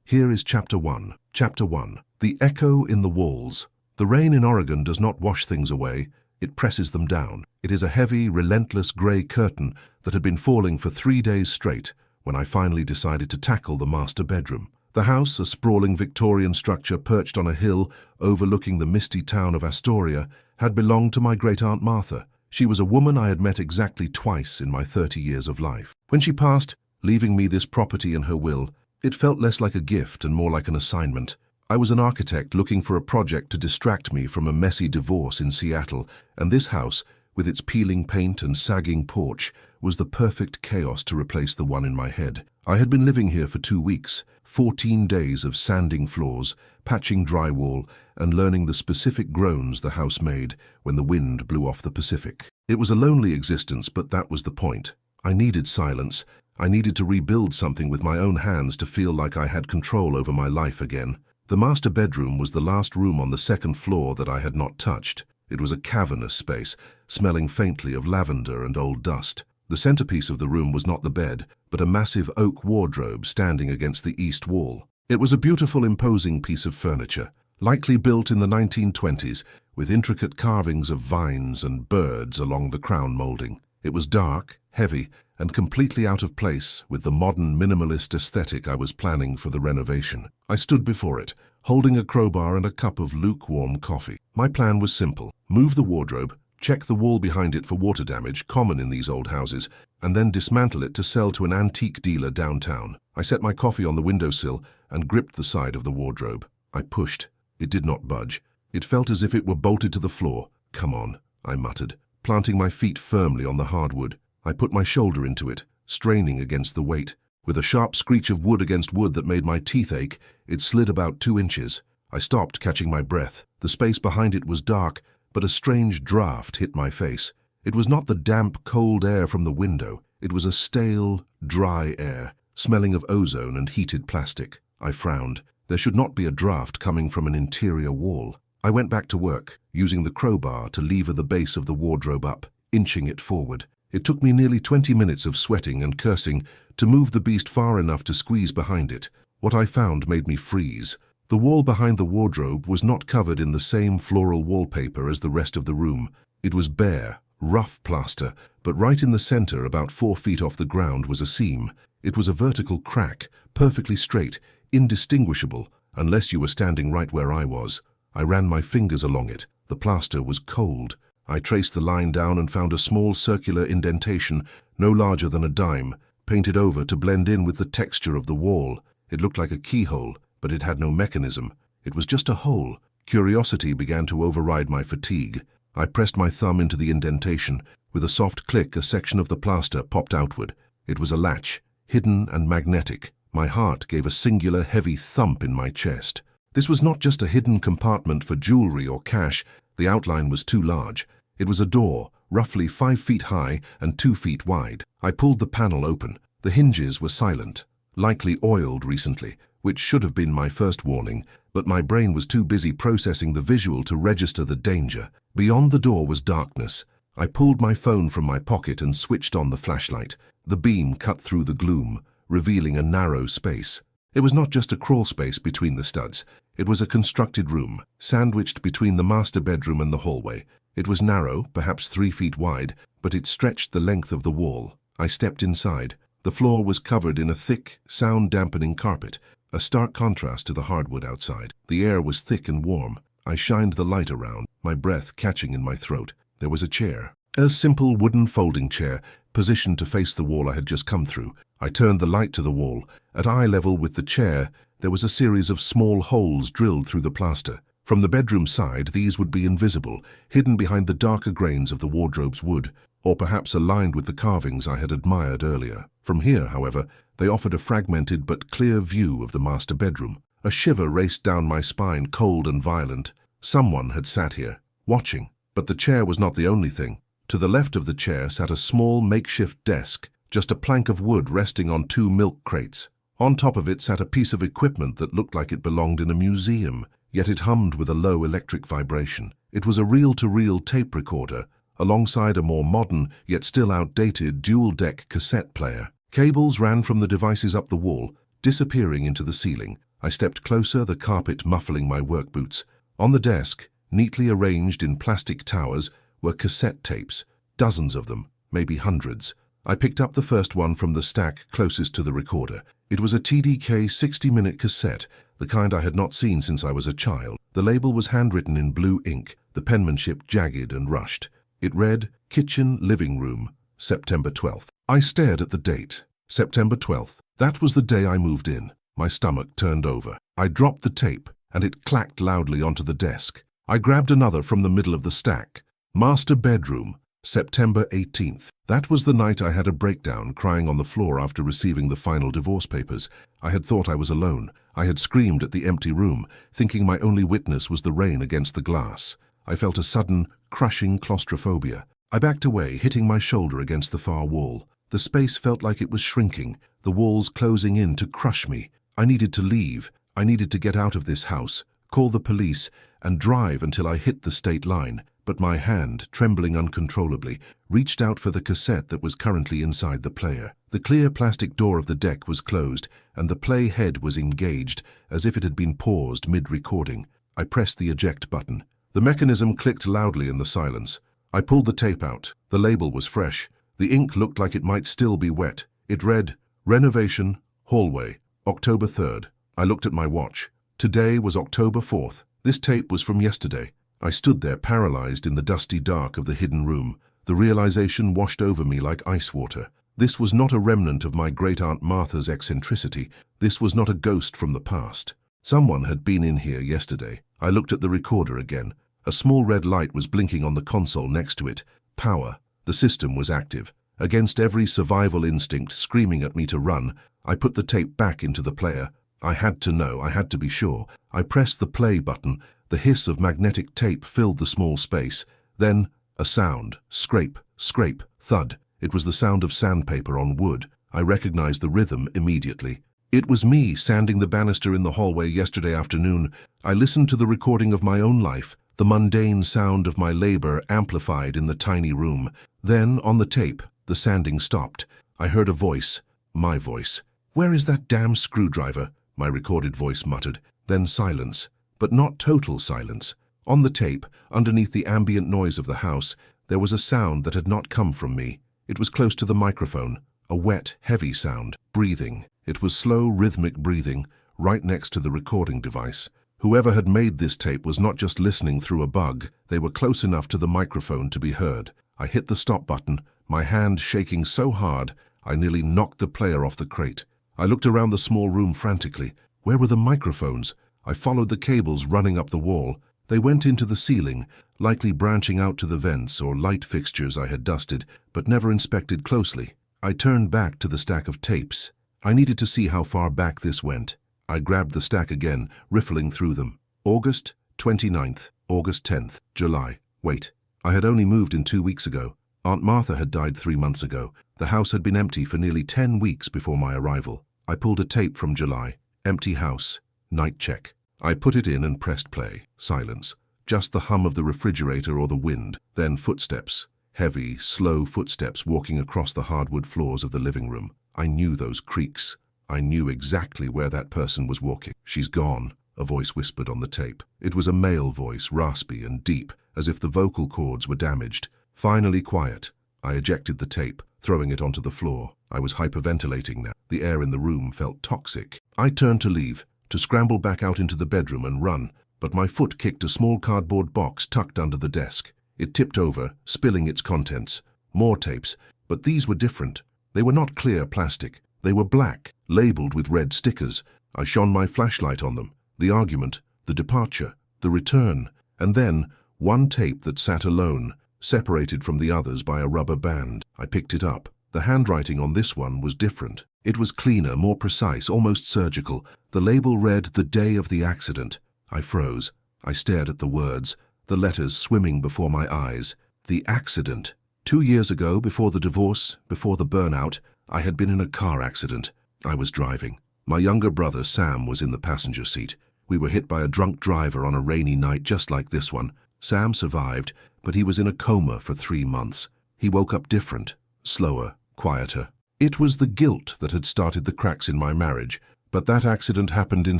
Here is Chapter 1. Chapter 1. The Echo in the Walls. The rain in Oregon does not wash things away, it presses them down. It is a heavy, relentless grey curtain that had been falling for 3 days straight when I finally decided to tackle the master bedroom. The house, a sprawling Victorian structure perched on a hill overlooking the misty town of Astoria, had belonged to my great-aunt Martha. She was a woman I had met exactly twice in my 30 years of life. When she passed, leaving me this property in her will, it felt less like a gift and more like an assignment. I was an architect looking for a project to distract me from a messy divorce in Seattle, and this house, with its peeling paint and sagging porch, was the perfect chaos to replace the one in my head. I had been living here for 2 weeks, 14 days of sanding floors, patching drywall, and learning the specific groans the house made when the wind blew off the Pacific. It was a lonely existence, but that was the point. I needed silence. I needed to rebuild something with my own hands to feel like I had control over my life again. The master bedroom was the last room on the second floor that I had not touched. It was a cavernous space, smelling faintly of lavender and old dust. The centerpiece of the room was not the bed, but a massive oak wardrobe standing against the east wall. It was a beautiful, imposing piece of furniture, likely built in the 1920s, with intricate carvings of vines and birds along the crown molding. It was dark, heavy, and completely out of place with the modern minimalist aesthetic I was planning for the renovation. I stood before it, holding a crowbar and a cup of lukewarm coffee. My plan was simple: move the wardrobe, check the wall behind it for water damage, common in these old houses, and then dismantle it to sell to an antique dealer downtown. I set my coffee on the windowsill and gripped the side of the wardrobe. I pushed. It did not budge. It felt as if it were bolted to the floor. "Come on," I muttered, planting my feet firmly on the hardwood. I put my shoulder into it, straining against the weight. With a sharp screech of wood against wood that made my teeth ache, it slid about 2 inches. I stopped, catching my breath. The space behind it was dark, but a strange draft hit my face. It was not the damp, cold air from the window. It was a stale, dry air, smelling of ozone and heated plastic. I frowned. There should not be a draft coming from an interior wall. I went back to work, using the crowbar to lever the base of the wardrobe up, inching it forward. It took me nearly 20 minutes of sweating and cursing to move the beast far enough to squeeze behind it. What I found made me freeze. The wall behind the wardrobe was not covered in the same floral wallpaper as the rest of the room. It was bare, rough plaster, but right in the center, about 4 feet off the ground, was a seam. It was a vertical crack, perfectly straight, indistinguishable, unless you were standing right where I was. I ran my fingers along it. The plaster was cold. I traced the line down and found a small circular indentation, no larger than a dime, painted over to blend in with the texture of the wall. It looked like a keyhole, but it had no mechanism. It was just a hole. Curiosity began to override my fatigue. I pressed my thumb into the indentation. With a soft click, a section of the plaster popped outward. It was a latch, hidden and magnetic. My heart gave a singular, heavy thump in my chest. This was not just a hidden compartment for jewelry or cash. The outline was too large. It was a door, roughly 5 feet high and 2 feet wide. I pulled the panel open. The hinges were silent, likely oiled recently, which should have been my first warning, but my brain was too busy processing the visual to register the danger. Beyond the door was darkness. I pulled my phone from my pocket and switched on the flashlight. The beam cut through the gloom, revealing a narrow space. It was not just a crawl space between the studs. It was a constructed room, sandwiched between the master bedroom and the hallway. It was narrow, perhaps 3 feet wide, but it stretched the length of the wall. I stepped inside. The floor was covered in a thick, sound-dampening carpet, a stark contrast to the hardwood outside. The air was thick and warm. I shined the light around, my breath catching in my throat. There was a chair, a simple wooden folding chair, positioned to face the wall I had just come through. I turned the light to the wall. At eye level with the chair, there was a series of small holes drilled through the plaster. From the bedroom side, these would be invisible, hidden behind the darker grains of the wardrobe's wood, or perhaps aligned with the carvings I had admired earlier. From here, however, they offered a fragmented but clear view of the master bedroom. A shiver raced down my spine, cold and violent. Someone had sat here, watching. But the chair was not the only thing. To the left of the chair sat a small makeshift desk, just a plank of wood resting on 2 milk crates. On top of it sat a piece of equipment that looked like it belonged in a museum, yet it hummed with a low electric vibration. It was a reel-to-reel tape recorder, alongside a more modern, yet still outdated, dual-deck cassette player. Cables ran from the devices up the wall, disappearing into the ceiling. I stepped closer, the carpet muffling my work boots. On the desk, neatly arranged in plastic towers, were cassette tapes, dozens of them, maybe hundreds. I picked up the first one from the stack closest to the recorder. It was a TDK 60-minute cassette, the kind I had not seen since I was a child. The label was handwritten in blue ink, the penmanship jagged and rushed. It read, "Kitchen, living room, September 12th. I stared at the date. September 12th. That was the day I moved in. My stomach turned over. I dropped the tape, and it clacked loudly onto the desk. I grabbed another from the middle of the stack. Master bedroom, September 18th. That was the night I had a breakdown, crying on the floor after receiving the final divorce papers. I had thought I was alone. I had screamed at the empty room, thinking my only witness was the rain against the glass. I felt a sudden, crushing claustrophobia. I backed away, hitting my shoulder against the far wall. The space felt like it was shrinking, the walls closing in to crush me. I needed to leave. I needed to get out of this house, call the police, and drive until I hit the state line. But my hand, trembling uncontrollably, reached out for the cassette that was currently inside the player. The clear plastic door of the deck was closed, and the play head was engaged, as if it had been paused mid-recording. I pressed the eject button. The mechanism clicked loudly in the silence. I pulled the tape out. The label was fresh. The ink looked like it might still be wet. It read, "Renovation, Hallway, October 3rd. I looked at my watch. Today was October 4th. This tape was from yesterday. I stood there paralyzed in the dusty dark of the hidden room. The realization washed over me like ice water. This was not a remnant of my great-aunt Martha's eccentricity. This was not a ghost from the past. Someone had been in here yesterday. I looked at the recorder again. A small red light was blinking on the console next to it. Power. The system was active. Against every survival instinct screaming at me to run, I put the tape back into the player. I had to know, I had to be sure. I pressed the play button. The hiss of magnetic tape filled the small space. Then, a sound. Scrape, scrape, thud. It was the sound of sandpaper on wood. I recognized the rhythm immediately. It was me sanding the banister in the hallway yesterday afternoon. I listened to the recording of my own life, the mundane sound of my labor amplified in the tiny room. Then, on the tape, the sanding stopped. I heard a voice, my voice. "Where is that damn screwdriver?" my recorded voice muttered. Then silence, but not total silence. On the tape, underneath the ambient noise of the house, there was a sound that had not come from me. It was close to the microphone, a wet, heavy sound, breathing. It was slow, rhythmic breathing, right next to the recording device. Whoever had made this tape was not just listening through a bug. They were close enough to the microphone to be heard. I hit the stop button, my hand shaking so hard I nearly knocked the player off the crate. I looked around the small room frantically. Where were the microphones? I followed the cables running up the wall. They went into the ceiling, likely branching out to the vents or light fixtures I had dusted, but never inspected closely. I turned back to the stack of tapes. I needed to see how far back this went. I grabbed the stack again, riffling through them. August 29th, August 10th, July. Wait, I had only moved in 2 weeks ago. Aunt Martha had died 3 months ago. The house had been empty for nearly 10 weeks before my arrival. I pulled a tape from July. Empty house. Night check. I put it in and pressed play. Silence. Just the hum of the refrigerator or the wind. Then footsteps. Heavy, slow footsteps walking across the hardwood floors of the living room. I knew those creaks. I knew exactly where that person was walking. "She's gone," a voice whispered on the tape. It was a male voice, raspy and deep, as if the vocal cords were damaged. Finally quiet. I ejected the tape, throwing it onto the floor. I was hyperventilating now. The air in the room felt toxic. I turned to leave, to scramble back out into the bedroom and run, but my foot kicked a small cardboard box tucked under the desk. It tipped over, spilling its contents. More tapes, but these were different. They were not clear plastic. They were black, labeled with red stickers. I shone my flashlight on them. The argument, the departure, the return, and then one tape that sat alone, separated from the others by a rubber band. I picked it up. The handwriting on this one was different. It was cleaner, more precise, almost surgical. The label read, "The day of the accident." I froze. I stared at the words, the letters swimming before my eyes. The accident. 2 years ago, before the divorce, before the burnout, I had been in a car accident. I was driving. My younger brother, Sam, was in the passenger seat. We were hit by a drunk driver on a rainy night just like this one. Sam survived, but he was in a coma for 3 months. He woke up different, slower, quieter. It was the guilt that had started the cracks in my marriage, But that accident happened in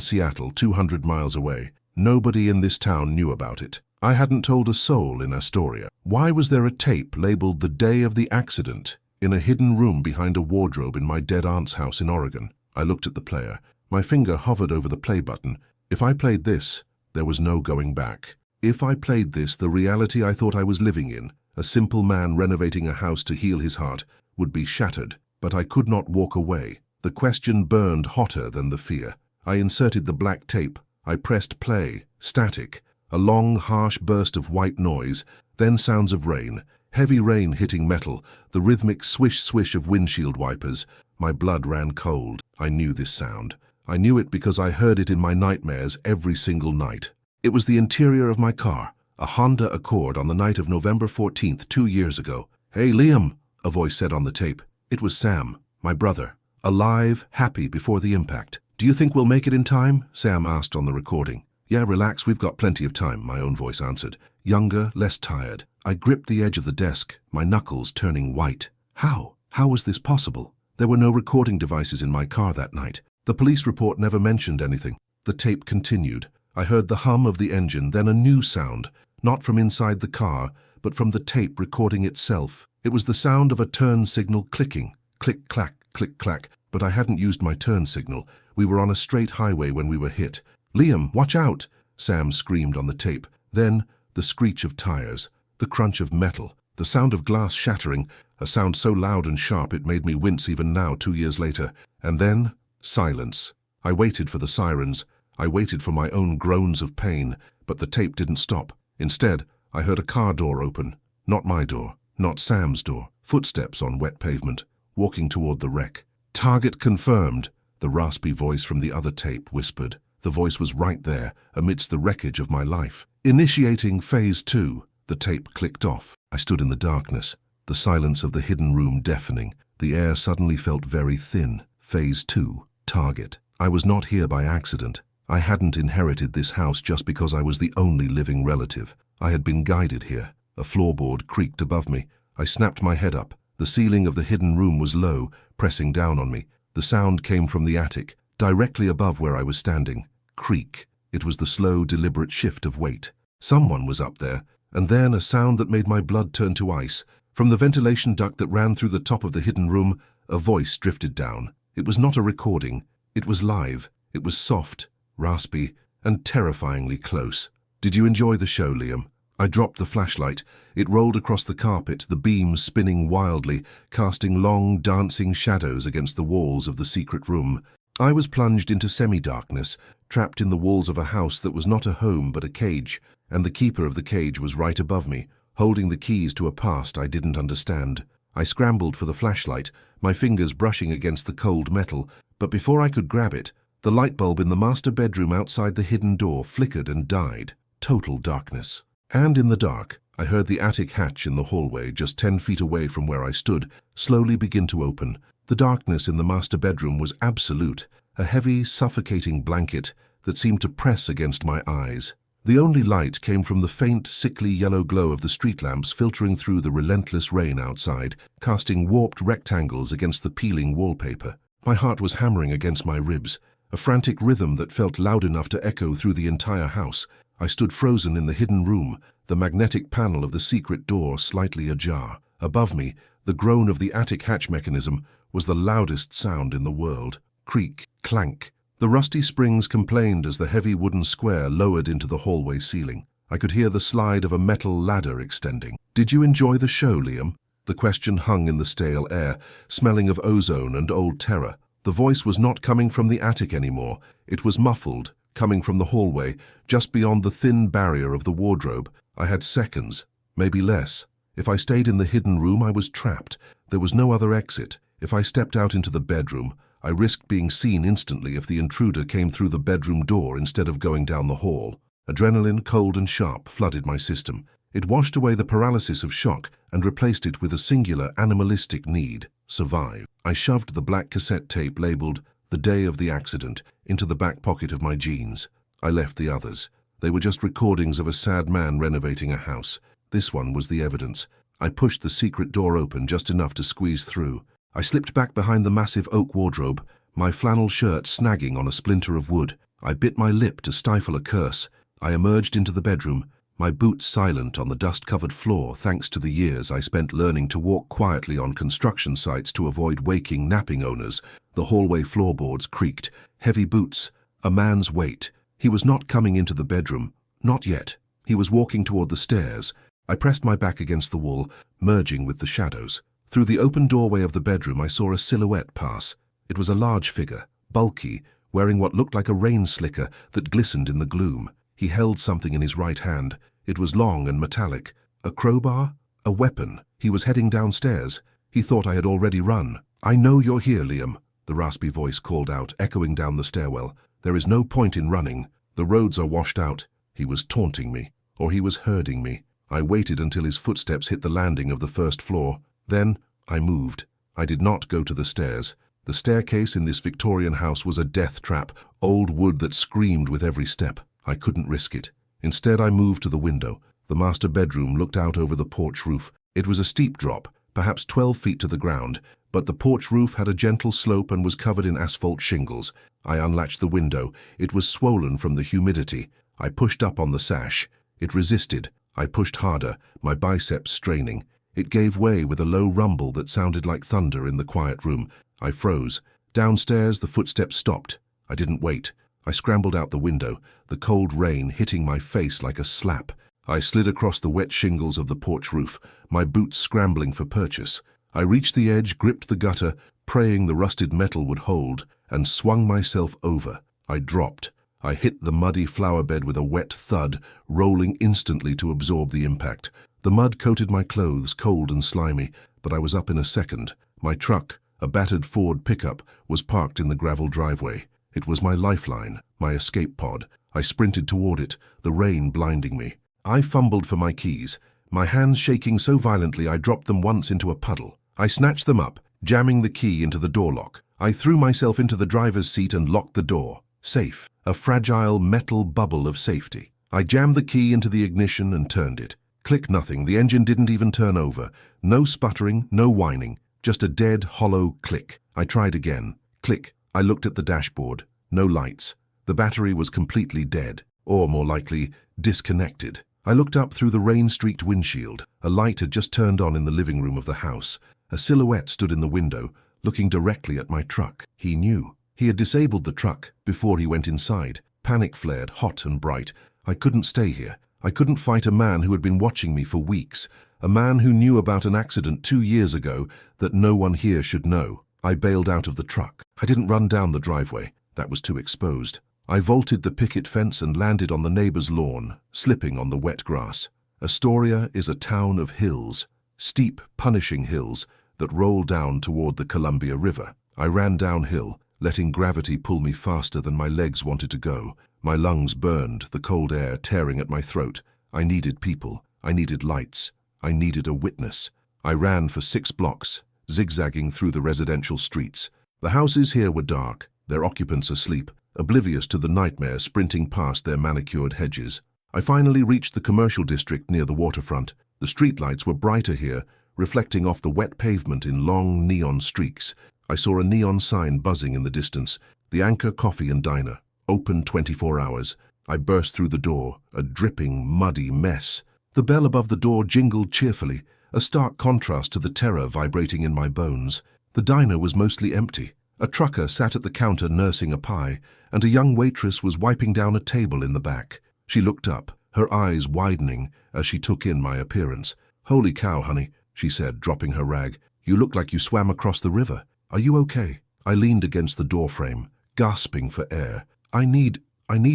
Seattle, 200 miles away. Nobody in this town knew about it. I hadn't told a soul in Astoria. Why was there a tape labeled "The Day of the Accident" in a hidden room behind a wardrobe in my dead aunt's house in Oregon? I looked at the player. My finger hovered over the play button. If I played this, there was no going back. If I played this, the reality I thought I was living in, a simple man renovating a house to heal his heart, would be shattered. But I could not walk away. The question burned hotter than the fear. I inserted the black tape. I pressed play. Static. A long, harsh burst of white noise, then sounds of rain. Heavy rain hitting metal, the rhythmic swish-swish of windshield wipers. My blood ran cold. I knew this sound. I knew it because I heard it in my nightmares every single night. It was the interior of my car, a Honda Accord on the night of November 14th, 2 years ago. "Hey, Liam," a voice said on the tape. It was Sam, my brother, alive, happy before the impact. "Do you think we'll make it in time?" Sam asked on the recording. "Yeah, relax, we've got plenty of time," my own voice answered. Younger, less tired. I gripped the edge of the desk, my knuckles turning white. How? How was this possible? There were no recording devices in my car that night. The police report never mentioned anything. The tape continued. I heard the hum of the engine, then a new sound, not from inside the car, but from the tape recording itself. It was the sound of a turn signal clicking. Click-clack, click-clack. But I hadn't used my turn signal. We were on a straight highway when we were hit. "Liam, watch out!" Sam screamed on the tape. Then, the screech of tires, the crunch of metal, the sound of glass shattering, a sound so loud and sharp it made me wince even now, 2 years later. And then, silence. I waited for the sirens. I waited for my own groans of pain, but the tape didn't stop. Instead, I heard a car door open. Not my door, not Sam's door. Footsteps on wet pavement, walking toward the wreck. "Target confirmed," the raspy voice from the other tape whispered. The voice was right there, amidst the wreckage of my life. "Initiating Phase 2. The tape clicked off. I stood in the darkness, the silence of the hidden room deafening. The air suddenly felt very thin. Phase 2. Target. I was not here by accident. I hadn't inherited this house just because I was the only living relative. I had been guided here. A floorboard creaked above me. I snapped my head up. The ceiling of the hidden room was low, pressing down on me. The sound came from the attic, directly above where I was standing. Creak. It was the slow, deliberate shift of weight. Someone was up there, and then a sound that made my blood turn to ice. From the ventilation duct that ran through the top of the hidden room, a voice drifted down. It was not a recording. It was live. It was soft, raspy, and terrifyingly close. "Did you enjoy the show, Liam?" I dropped the flashlight. It rolled across the carpet, the beams spinning wildly, casting long, dancing shadows against the walls of the secret room. I was plunged into semi-darkness, trapped in the walls of a house that was not a home but a cage, and the keeper of the cage was right above me, holding the keys to a past I didn't understand. I scrambled for the flashlight, my fingers brushing against the cold metal, but before I could grab it, the light bulb in the master bedroom outside the hidden door flickered and died. Total darkness. And in the dark, I heard the attic hatch in the hallway just 10 feet away from where I stood slowly begin to open. The darkness in the master bedroom was absolute, a heavy, suffocating blanket that seemed to press against my eyes. The only light came from the faint, sickly yellow glow of the street lamps filtering through the relentless rain outside, casting warped rectangles against the peeling wallpaper. My heart was hammering against my ribs, a frantic rhythm that felt loud enough to echo through the entire house. I stood frozen in the hidden room, the magnetic panel of the secret door slightly ajar. Above me, the groan of the attic hatch mechanism was the loudest sound in the world. Creak, clank. The rusty springs complained as the heavy wooden square lowered into the hallway ceiling. I could hear the slide of a metal ladder extending. "Did you enjoy the show, Liam?" The question hung in the stale air, smelling of ozone and old terror. The voice was not coming from the attic anymore. It was muffled, coming from the hallway, just beyond the thin barrier of the wardrobe. I had seconds, maybe less. If I stayed in the hidden room, I was trapped. There was no other exit. If I stepped out into the bedroom, I risked being seen instantly if the intruder came through the bedroom door instead of going down the hall. Adrenaline, cold and sharp, flooded my system. It washed away the paralysis of shock and replaced it with a singular animalistic need: survive. I shoved the black cassette tape labeled "The Day of the Accident" into the back pocket of my jeans. I left the others. They were just recordings of a sad man renovating a house. This one was the evidence. I pushed the secret door open just enough to squeeze through. I slipped back behind the massive oak wardrobe, my flannel shirt snagging on a splinter of wood. I bit my lip to stifle a curse. I emerged into the bedroom, my boots silent on the dust-covered floor thanks to the years I spent learning to walk quietly on construction sites to avoid waking napping owners. The hallway floorboards creaked. Heavy boots. A man's weight. He was not coming into the bedroom. Not yet. He was walking toward the stairs. I pressed my back against the wall, merging with the shadows. Through the open doorway of the bedroom I saw a silhouette pass. It was a large figure, bulky, wearing what looked like a rain slicker that glistened in the gloom. He held something in his right hand. It was long and metallic. A crowbar? A weapon. He was heading downstairs. He thought I had already run. "I know you're here, Liam," the raspy voice called out, echoing down the stairwell. "There is no point in running. The roads are washed out." He was taunting me, or he was herding me. I waited until his footsteps hit the landing of the first floor. Then I moved. I did not go to the stairs. The staircase in this Victorian house was a death trap, old wood that screamed with every step. I couldn't risk it. Instead, I moved to the window. The master bedroom looked out over the porch roof. It was a steep drop, perhaps 12 feet to the ground, but the porch roof had a gentle slope and was covered in asphalt shingles. I unlatched the window. It was swollen from the humidity. I pushed up on the sash. It resisted. I pushed harder, my biceps straining. It gave way with a low rumble that sounded like thunder in the quiet room. I froze. Downstairs, the footsteps stopped. I didn't wait. I scrambled out the window, the cold rain hitting my face like a slap. I slid across the wet shingles of the porch roof, my boots scrambling for purchase. I reached the edge, gripped the gutter, praying the rusted metal would hold, and swung myself over. I dropped. I hit the muddy flower bed with a wet thud, rolling instantly to absorb the impact. The mud coated my clothes, cold and slimy, but I was up in a second. My truck, a battered Ford pickup, was parked in the gravel driveway. It was my lifeline, my escape pod. I sprinted toward it, the rain blinding me. I fumbled for my keys, my hands shaking so violently I dropped them once into a puddle. I snatched them up, jamming the key into the door lock. I threw myself into the driver's seat and locked the door. Safe, a fragile metal bubble of safety. I jammed the key into the ignition and turned it. Click, nothing. The engine didn't even turn over. No sputtering, no whining, just a dead, hollow click. I tried again. Click. I looked at the dashboard. No lights. The battery was completely dead, or more likely, disconnected. I looked up through the rain-streaked windshield. A light had just turned on in the living room of the house. A silhouette stood in the window, looking directly at my truck. He knew. He had disabled the truck before he went inside. Panic flared, hot and bright. I couldn't stay here. I couldn't fight a man who had been watching me for weeks. A man who knew about an accident 2 years ago that no one here should know. I bailed out of the truck. I didn't run down the driveway. That was too exposed. I vaulted the picket fence and landed on the neighbor's lawn, slipping on the wet grass. Astoria is a town of hills, steep, punishing hills that roll down toward the Columbia River. I ran downhill, letting gravity pull me faster than my legs wanted to go. My lungs burned, the cold air tearing at my throat. I needed people. I needed lights. I needed a witness. I ran for 6 blocks, zigzagging through the residential streets. The houses here were dark, their occupants asleep, oblivious to the nightmare sprinting past their manicured hedges. I finally reached the commercial district near the waterfront. The streetlights were brighter here, reflecting off the wet pavement in long neon streaks. I saw a neon sign buzzing in the distance, the Anchor Coffee and Diner, open 24 hours. I burst through the door, a dripping, muddy mess. The bell above the door jingled cheerfully, a stark contrast to the terror vibrating in my bones. The diner was mostly empty. A trucker sat at the counter nursing a pie, and a young waitress was wiping down a table in the back. She looked up, her eyes widening as she took in my appearance. "Holy cow, honey," she said, dropping her rag. "You look like you swam across the river. Are you okay?" I leaned against the doorframe, gasping for air. I need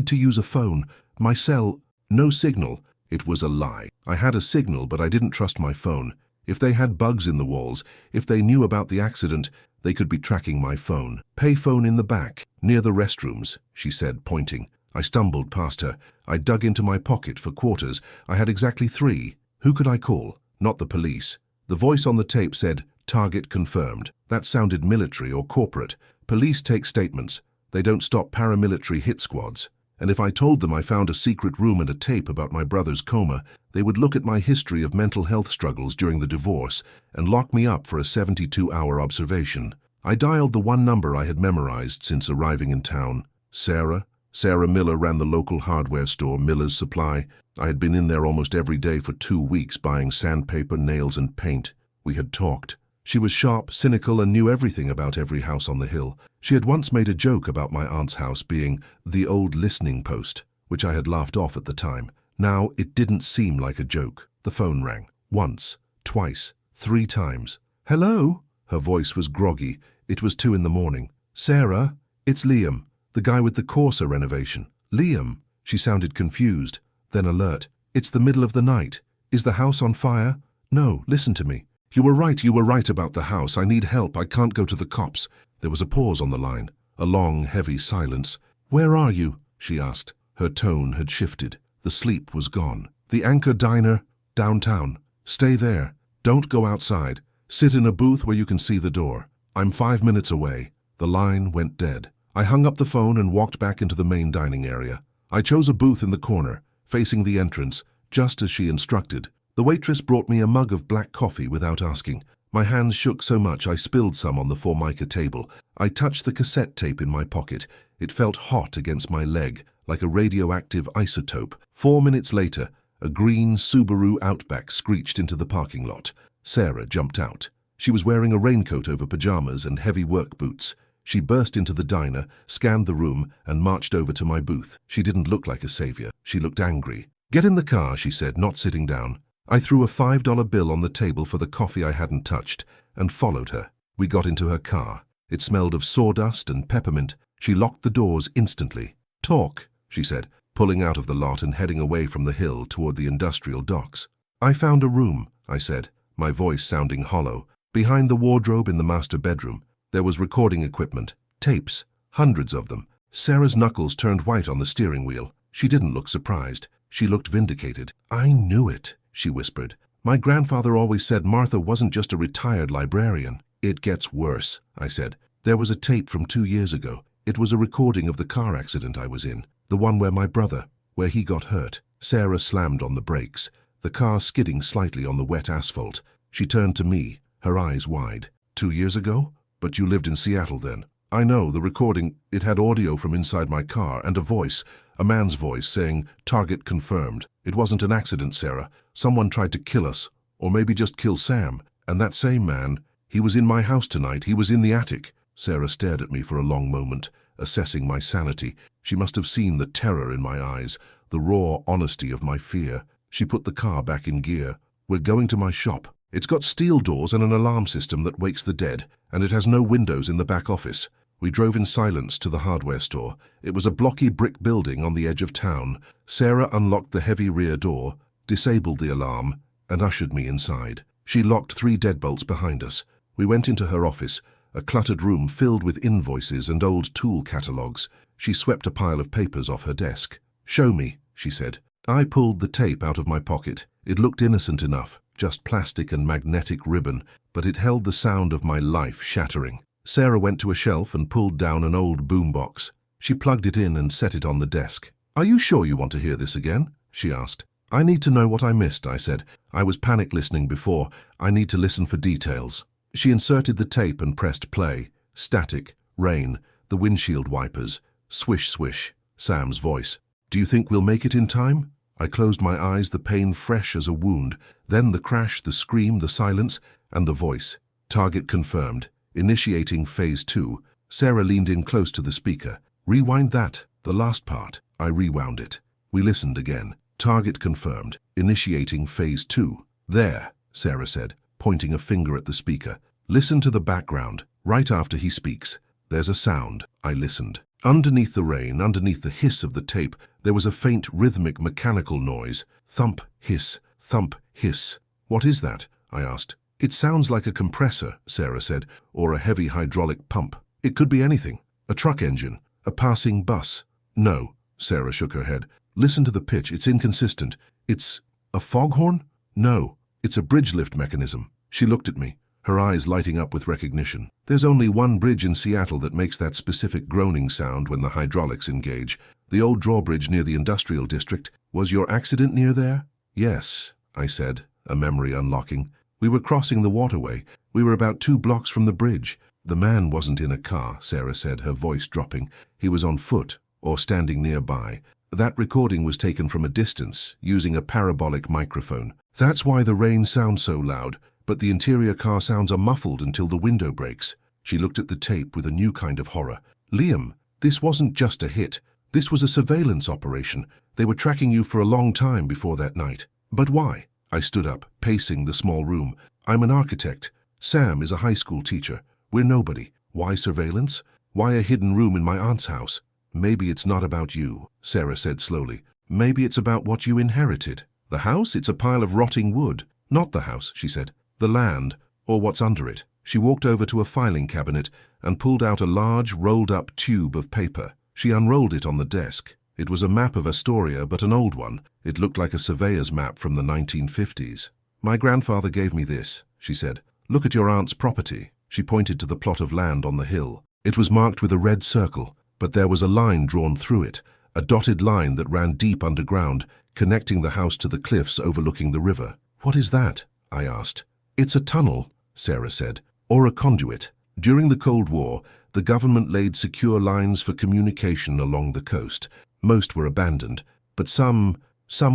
to use a phone. My cell, no signal." It was a lie. I had a signal, but I didn't trust my phone. If they had bugs in the walls, if they knew about the accident, they could be tracking my phone. "Payphone in the back, near the restrooms," she said, pointing. I stumbled past her. I dug into my pocket for quarters. I had exactly 3. Who could I call? Not the police. The voice on the tape said, "Target confirmed." That sounded military or corporate. Police take statements. They don't stop paramilitary hit squads. And if I told them I found a secret room and a tape about my brother's coma, they would look at my history of mental health struggles during the divorce and lock me up for a 72-hour observation. I dialed the one number I had memorized since arriving in town. Sarah. Sarah Miller ran the local hardware store, Miller's Supply. I had been in there almost every day for 2 weeks buying sandpaper, nails, and paint. We had talked. She was sharp, cynical, and knew everything about every house on the hill. She had once made a joke about my aunt's house being the old listening post, which I had laughed off at the time. Now it didn't seem like a joke. The phone rang. Once, twice, 3 times. "Hello?" Her voice was groggy. It was 2 in the morning. "Sarah, it's Liam, the guy with the Corsa renovation." "Liam?" She sounded confused, then alert. "It's the middle of the night. Is the house on fire?" "No, listen to me. You were right about the house. I need help. I can't go to the cops." There was a pause on the line, a long, heavy silence. "Where are you?" she asked. Her tone had shifted. The sleep was gone. "The Anchor Diner, downtown. Stay there. Don't go outside. Sit in a booth where you can see the door. I'm 5 minutes away." The line went dead. I hung up the phone and walked back into the main dining area. I chose a booth in the corner, facing the entrance, just as she instructed. The waitress brought me a mug of black coffee without asking. My hands shook so much I spilled some on the Formica table. I touched the cassette tape in my pocket. It felt hot against my leg, like a radioactive isotope. 4 minutes later, a green Subaru Outback screeched into the parking lot. Sarah jumped out. She was wearing a raincoat over pajamas and heavy work boots. She burst into the diner, scanned the room, and marched over to my booth. She didn't look like a savior. She looked angry. "Get in the car," she said, not sitting down. I threw a $5 bill on the table for the coffee I hadn't touched and followed her. We got into her car. It smelled of sawdust and peppermint. She locked the doors instantly. "Talk," she said, pulling out of the lot and heading away from the hill toward the industrial docks. "I found a room," I said, my voice sounding hollow. Behind the wardrobe in the master bedroom, there was recording equipment, tapes, hundreds of them. Sarah's knuckles turned white on the steering wheel. She didn't look surprised. She looked vindicated. "I knew it," she whispered. "My grandfather always said Martha wasn't just a retired librarian." "It gets worse," I said. "There was a tape from 2 years ago. It was a recording of the car accident I was in, the one where he got hurt." Sarah slammed on the brakes, the car skidding slightly on the wet asphalt. She turned to me, her eyes wide. "2 years ago? But you lived in Seattle then." "I know, the recording, it had audio from inside my car and a man's voice saying, 'Target confirmed.' It wasn't an accident, Sarah. Someone tried to kill us, or maybe just kill Sam. And that same man, he was in my house tonight. He was in the attic." Sarah stared at me for a long moment, assessing my sanity. She must have seen the terror in my eyes, the raw honesty of my fear. She put the car back in gear. "We're going to my shop. It's got steel doors and an alarm system that wakes the dead, and it has no windows in the back office." We drove in silence to the hardware store. It was a blocky brick building on the edge of town. Sarah unlocked the heavy rear door, disabled the alarm, and ushered me inside. She locked 3 deadbolts behind us. We went into her office, a cluttered room filled with invoices and old tool catalogs. She swept a pile of papers off her desk. "Show me," she said. I pulled the tape out of my pocket. It looked innocent enough, just plastic and magnetic ribbon, but it held the sound of my life shattering. Sarah went to a shelf and pulled down an old boombox. She plugged it in and set it on the desk. "Are you sure you want to hear this again?" she asked. "I need to know what I missed," I said. "I was panic listening before. I need to listen for details." She inserted the tape and pressed play. Static, rain, the windshield wipers, swish swish, Sam's voice. "Do you think we'll make it in time?" I closed my eyes, the pain fresh as a wound. Then the crash, the scream, the silence, and the voice. "Target confirmed. Initiating phase 2. Sarah leaned in close to the speaker. "Rewind that, the last part." I rewound it. We listened again. "Target confirmed. Initiating phase 2. "There," Sarah said, pointing a finger at the speaker. "Listen to the background, right after he speaks. There's a sound." I listened. Underneath the rain, underneath the hiss of the tape, there was a faint rhythmic mechanical noise. Thump, hiss, thump, hiss. "What is that?" I asked. "It sounds like a compressor," Sarah said, "or a heavy hydraulic pump. It could be anything. A truck engine, a passing bus." "No," Sarah shook her head. "Listen to the pitch. It's inconsistent. It's a foghorn? No, it's a bridge lift mechanism." She looked at me, her eyes lighting up with recognition. "There's only one bridge in Seattle that makes that specific groaning sound when the hydraulics engage. The old drawbridge near the industrial district. Was your accident near there?" "Yes," I said, a memory unlocking. "We were crossing the waterway. We were about 2 blocks from the bridge. The man wasn't in a car, Sarah said, her voice dropping. He was on foot, or standing nearby. That recording was taken from a distance, using a parabolic microphone. That's why the rain sounds so loud, but the interior car sounds are muffled until the window breaks. She looked at the tape with a new kind of horror. Liam, this wasn't just a hit. This was a surveillance operation. They were tracking you for a long time before that night. But why? I stood up, pacing the small room. I'm an architect. Sam is a high school teacher. We're nobody. Why surveillance? Why a hidden room in my aunt's house? Maybe it's not about you, Sarah said slowly. Maybe it's about what you inherited. The house? It's a pile of rotting wood. Not the house, she said. The land, or what's under it. She walked over to a filing cabinet and pulled out a large, rolled-up tube of paper. She unrolled it on the desk. It was a map of Astoria, but an old one. It looked like a surveyor's map from the 1950s. My grandfather gave me this, she said. Look at your aunt's property. She pointed to the plot of land on the hill. It was marked with a red circle, but there was a line drawn through it, a dotted line that ran deep underground, connecting the house to the cliffs overlooking the river. What is that? I asked. It's a tunnel, Sarah said, or a conduit. During the Cold War, the government laid secure lines for communication along the coast. Most were abandoned, but some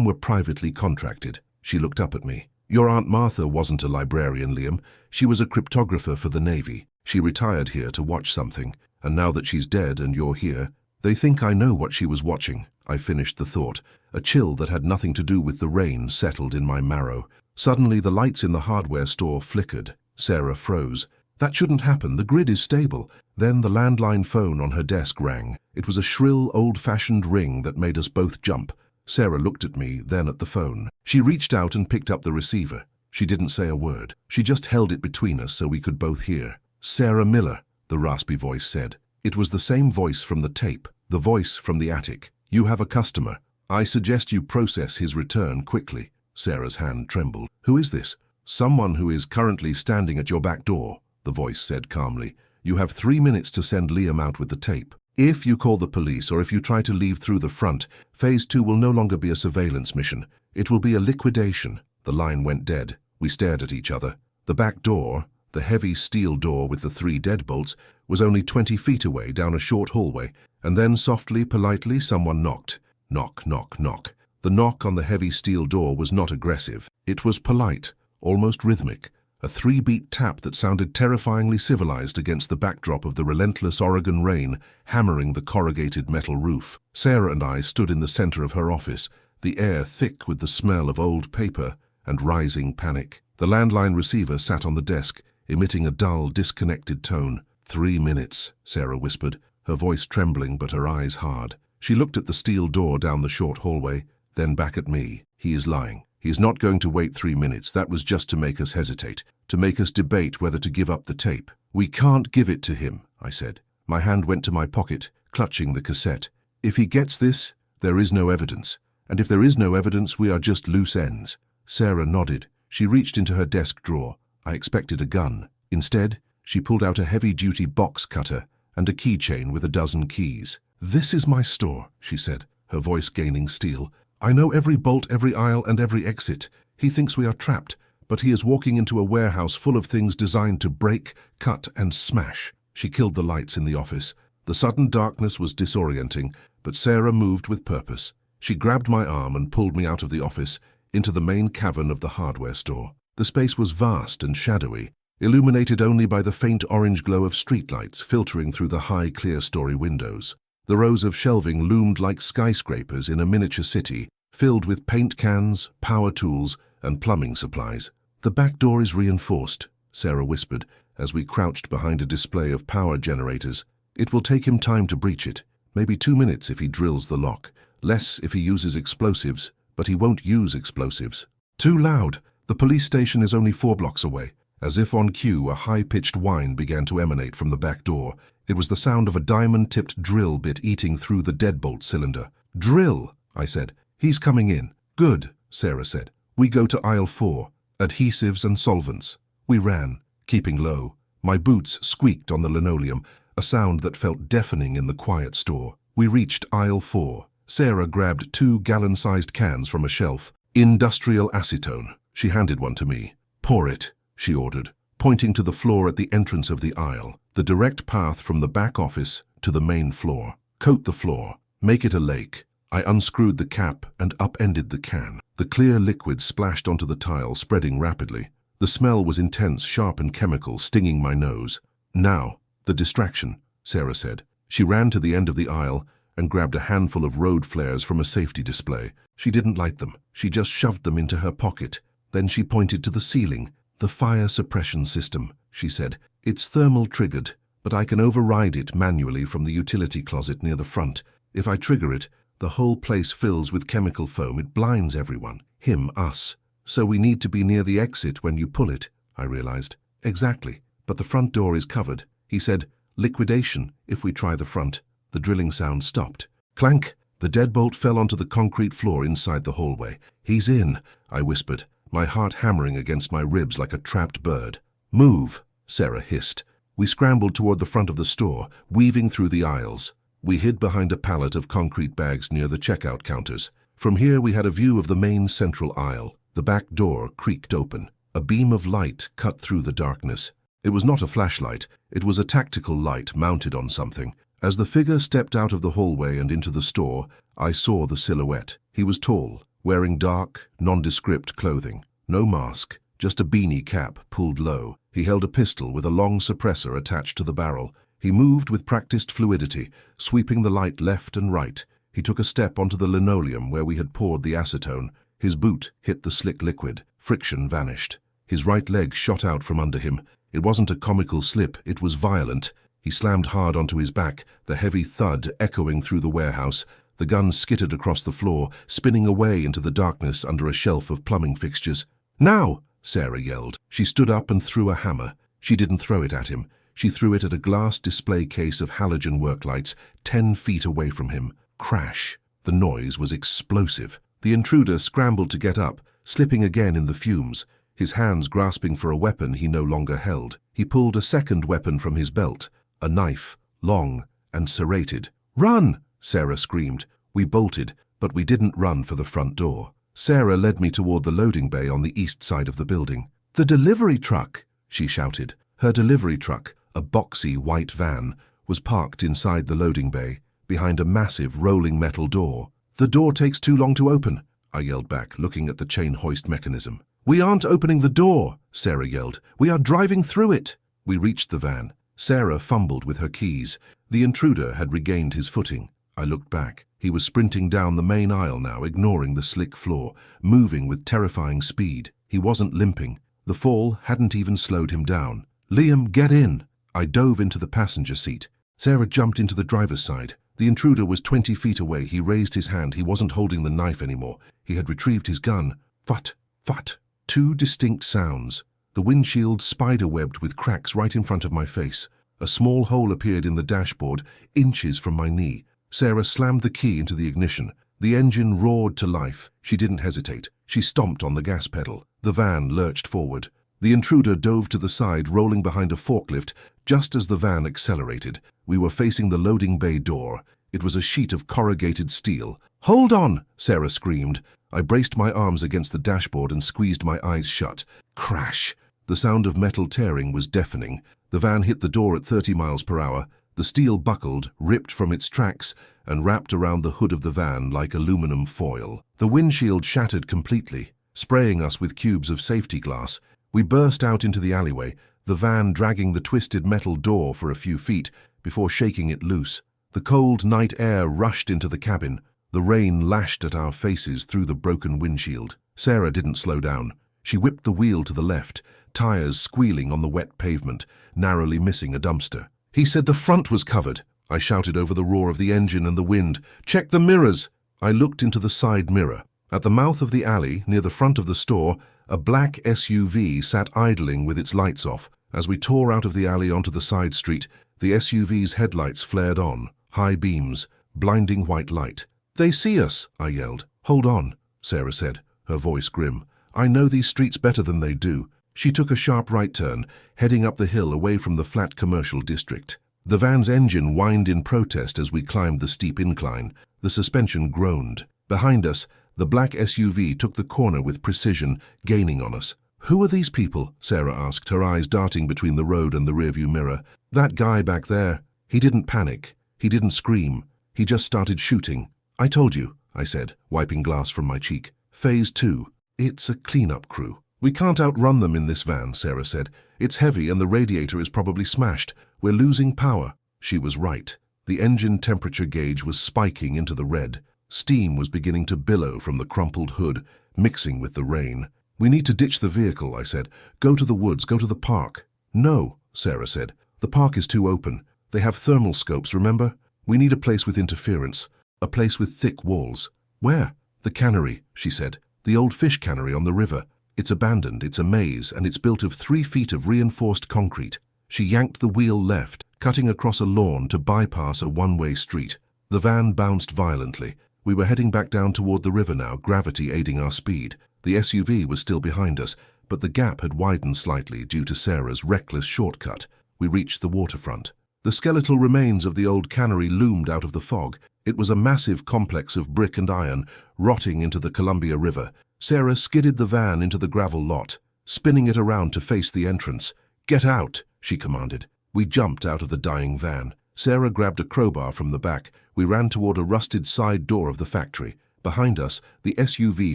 were privately contracted. She looked up at me. Your Aunt Martha wasn't a librarian, Liam. She was a cryptographer for the Navy. She retired here to watch something, and now that she's dead and you're here, they think I know what she was watching. I finished the thought. A chill that had nothing to do with the rain settled in my marrow. Suddenly the lights in the hardware store flickered. Sarah froze. That shouldn't happen. The grid is stable. Then the landline phone on her desk rang. It was a shrill, old-fashioned ring that made us both jump. Sarah looked at me, then at the phone. She reached out and picked up the receiver. She didn't say a word. She just held it between us so we could both hear. Sarah Miller, the raspy voice said. It was the same voice from the tape, the voice from the attic. You have a customer. I suggest you process his return quickly. Sarah's hand trembled. Who is this? Someone who is currently standing at your back door, the voice said calmly. You have 3 minutes to send Liam out with the tape. If you call the police or if you try to leave through the front, Phase 2 will no longer be a surveillance mission. It will be a liquidation. The line went dead. We stared at each other. The back door, the heavy steel door with the 3 deadbolts, was only 20 feet away down a short hallway, and then softly, politely, someone knocked. Knock, knock, knock. The knock on the heavy steel door was not aggressive. It was polite, almost rhythmic. A 3-beat tap that sounded terrifyingly civilized against the backdrop of the relentless Oregon rain hammering the corrugated metal roof. Sarah and I stood in the center of her office, the air thick with the smell of old paper and rising panic. The landline receiver sat on the desk, emitting a dull, disconnected tone. 3 minutes, Sarah whispered, her voice trembling but her eyes hard. She looked at the steel door down the short hallway, then back at me. He is lying. He is not going to wait 3 minutes. That was just to make us hesitate, to make us debate whether to give up the tape. We can't give it to him, I said. My hand went to my pocket, clutching the cassette. If he gets this, there is no evidence. And if there is no evidence, we are just loose ends. Sarah nodded. She reached into her desk drawer. I expected a gun. Instead, she pulled out a heavy-duty box cutter and a keychain with a dozen keys. This is my store, she said, her voice gaining steel. I know every bolt, every aisle, and every exit. He thinks we are trapped, but he is walking into a warehouse full of things designed to break, cut, and smash. She killed the lights in the office. The sudden darkness was disorienting, but Sarah moved with purpose. She grabbed my arm and pulled me out of the office, into the main cavern of the hardware store. The space was vast and shadowy, illuminated only by the faint orange glow of streetlights filtering through the high, clear-story windows. The rows of shelving loomed like skyscrapers in a miniature city, filled with paint cans, power tools, and plumbing supplies. The back door is reinforced, Sarah whispered, as we crouched behind a display of power generators. It will take him time to breach it, maybe 2 minutes if he drills the lock, less if he uses explosives, but he won't use explosives. Too loud. The police station is only 4 blocks away. As if on cue, a high-pitched whine began to emanate from the back door. It was the sound of a diamond-tipped drill bit eating through the deadbolt cylinder. Drill, I said. He's coming in. Good, Sarah said. We go to aisle 4. Adhesives and solvents. We ran, keeping low. My boots squeaked on the linoleum, a sound that felt deafening in the quiet store. We reached aisle 4. Sarah grabbed 2 gallon-sized cans from a shelf. Industrial acetone. She handed one to me. Pour it, she ordered. pointing to the floor at the entrance of the aisle, the direct path from the back office to the main floor. Coat the floor. Make it a lake. I unscrewed the cap and upended the can. The clear liquid splashed onto the tile, spreading rapidly. The smell was intense, sharp and chemical, stinging my nose. Now, the distraction, Sarah said. She ran to the end of the aisle and grabbed a handful of road flares from a safety display. She didn't light them. She just shoved them into her pocket. Then she pointed to the ceiling. "The fire suppression system," she said. "It's thermal triggered, but I can override it manually from the utility closet near the front. If I trigger it, the whole place fills with chemical foam. It blinds everyone. Him, us. So we need to be near the exit when you pull it," I realized. "Exactly. But the front door is covered." He said, "Liquidation if we try the front." The drilling sound stopped. Clank! The deadbolt fell onto the concrete floor inside the hallway. "He's in," I whispered, my heart hammering against my ribs like a trapped bird. "Move," Sarah hissed. We scrambled toward the front of the store, weaving through the aisles. We hid behind a pallet of concrete bags near the checkout counters. From here we had a view of the main central aisle. The back door creaked open. A beam of light cut through the darkness. It was not a flashlight. It was a tactical light mounted on something. As the figure stepped out of the hallway and into the store, I saw the silhouette. He was tall, wearing dark, nondescript clothing. No mask, just a beanie cap pulled low. He held a pistol with a long suppressor attached to the barrel. He moved with practiced fluidity, sweeping the light left and right. He took a step onto the linoleum where we had poured the acetone. His boot hit the slick liquid. Friction vanished. His right leg shot out from under him. It wasn't a comical slip, it was violent. He slammed hard onto his back, the heavy thud echoing through the warehouse. The gun skittered across the floor, spinning away into the darkness under a shelf of plumbing fixtures. "Now!" Sarah yelled. She stood up and threw a hammer. She didn't throw it at him. She threw it at a glass display case of halogen work lights 10 feet away from him. Crash! The noise was explosive. The intruder scrambled to get up, slipping again in the fumes, his hands grasping for a weapon he no longer held. He pulled a second weapon from his belt, a knife, long and serrated. "Run!" Sarah screamed. We bolted, but we didn't run for the front door. Sarah led me toward the loading bay on the east side of the building. "The delivery truck!" she shouted. Her delivery truck, a boxy white van, was parked inside the loading bay, behind a massive rolling metal door. "The door takes too long to open," I yelled back, looking at the chain hoist mechanism. "We aren't opening the door," Sarah yelled. "We are driving through it." We reached the van. Sarah fumbled with her keys. The intruder had regained his footing. I looked back. He was sprinting down the main aisle now, ignoring the slick floor, moving with terrifying speed. He wasn't limping. The fall hadn't even slowed him down. "Liam, get in!" I dove into the passenger seat. Sarah jumped into the driver's side. The intruder was 20 feet away. He raised his hand. He wasn't holding the knife anymore. He had retrieved his gun. Fut, fut. 2 distinct sounds. The windshield spider-webbed with cracks right in front of my face. A small hole appeared in the dashboard, inches from my knee. Sarah slammed the key into the ignition. The engine roared to life. She didn't hesitate. She stomped on the gas pedal. The van lurched forward. The intruder dove to the side, rolling behind a forklift. Just as the van accelerated, we were facing the loading bay door. It was a sheet of corrugated steel. "Hold on!" Sarah screamed. I braced my arms against the dashboard and squeezed my eyes shut. Crash! The sound of metal tearing was deafening. The van hit the door at 30 miles per hour. The steel buckled, ripped from its tracks, and wrapped around the hood of the van like aluminum foil. The windshield shattered completely, spraying us with cubes of safety glass. We burst out into the alleyway, the van dragging the twisted metal door for a few feet before shaking it loose. The cold night air rushed into the cabin. The rain lashed at our faces through the broken windshield. Sarah didn't slow down. She whipped the wheel to the left, tires squealing on the wet pavement, narrowly missing a dumpster. "He said the front was covered," I shouted over the roar of the engine and the wind. "Check the mirrors!" I looked into the side mirror. At the mouth of the alley, near the front of the store, a black SUV sat idling with its lights off. As we tore out of the alley onto the side street, the SUV's headlights flared on, high beams, blinding white light. "They see us," I yelled. "Hold on," Sarah said, her voice grim. "I know these streets better than they do." She took a sharp right turn, heading up the hill away from the flat commercial district. The van's engine whined in protest as we climbed the steep incline. The suspension groaned. Behind us, the black SUV took the corner with precision, gaining on us. "Who are these people?" Sarah asked, her eyes darting between the road and the rearview mirror. "That guy back there. He didn't panic. He didn't scream. He just started shooting." "I told you," I said, wiping glass from my cheek. "Phase 2. It's a cleanup crew." "We can't outrun them in this van," Sarah said. "It's heavy and the radiator is probably smashed. We're losing power." She was right. The engine temperature gauge was spiking into the red. Steam was beginning to billow from the crumpled hood, mixing with the rain. "We need to ditch the vehicle," I said. "Go to the woods, go to the park." "No," Sarah said. "The park is too open. They have thermal scopes, remember? We need a place with interference, a place with thick walls." "Where?" "The cannery," she said. "The old fish cannery on the river. It's abandoned, it's a maze, and it's built of 3 feet of reinforced concrete." She yanked the wheel left, cutting across a lawn to bypass a one-way street. The van bounced violently. We were heading back down toward the river now, gravity aiding our speed. The SUV was still behind us, but the gap had widened slightly due to Sarah's reckless shortcut. We reached the waterfront. The skeletal remains of the old cannery loomed out of the fog. It was a massive complex of brick and iron, rotting into the Columbia River. Sarah skidded the van into the gravel lot, spinning it around to face the entrance. "Get out," she commanded. We jumped out of the dying van. Sarah grabbed a crowbar from the back. We ran toward a rusted side door of the factory. Behind us, the SUV